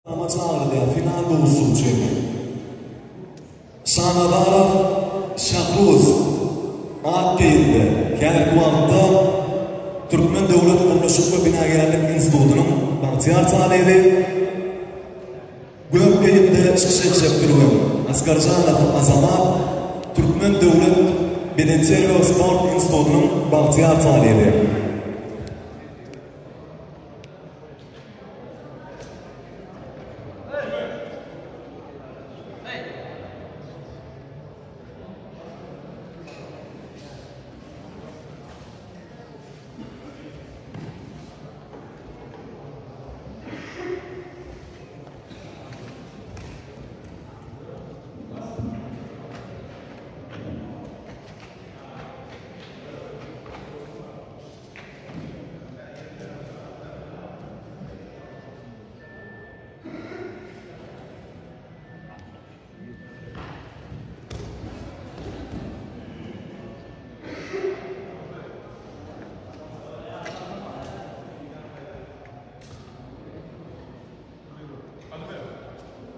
Amaçlardı final doğusucu. Şanadarov Shahruz Akkeyinde Kerkuant'ta Türkmen Devlet Kuruluşu ve Binagerlik İnstitutu'nun Bahtiyar talebi Gökbeyinde çıkışık şektörü Askarcanov Azamat Türkmen Devlet Bilimsel ve Sport İnstitutu'nun Bahtiyar talebi.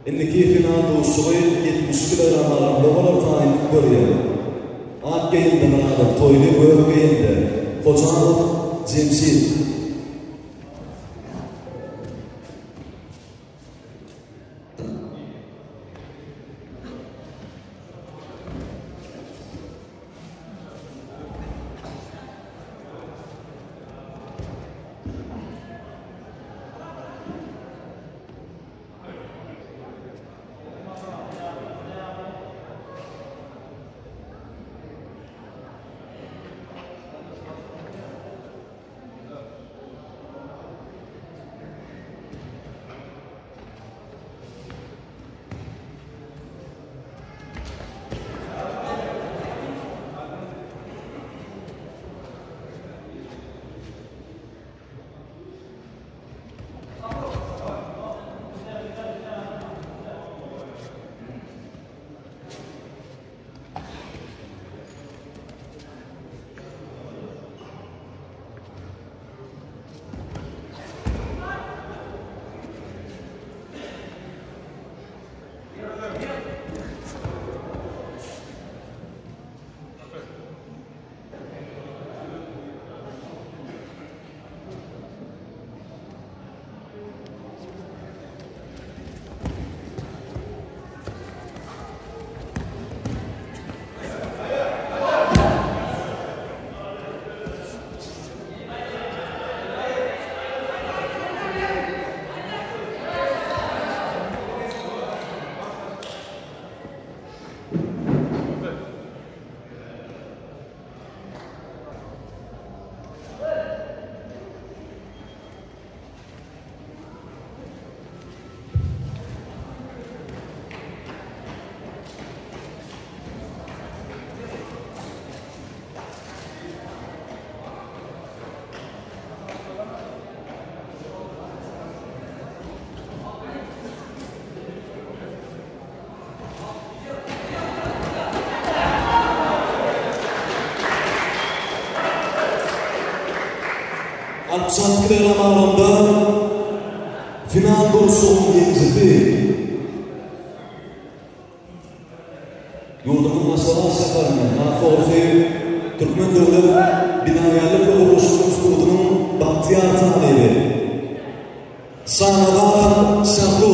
İndiki final doğuşuğu 70 kilo aralarında olan tarihini görüyor. Akkeyinde beraber Toylu Gökbeyinde Koçanov Cemşit. Alpsantkiler alanında final doğuşuğun yencidi. Yurdumun masalar seferine Nafi Orfi Türkmen Devlet Binagerlik ve Kuruluşu İnstitutu'nun Bahtiyar talebi. Şanadarov Shahruz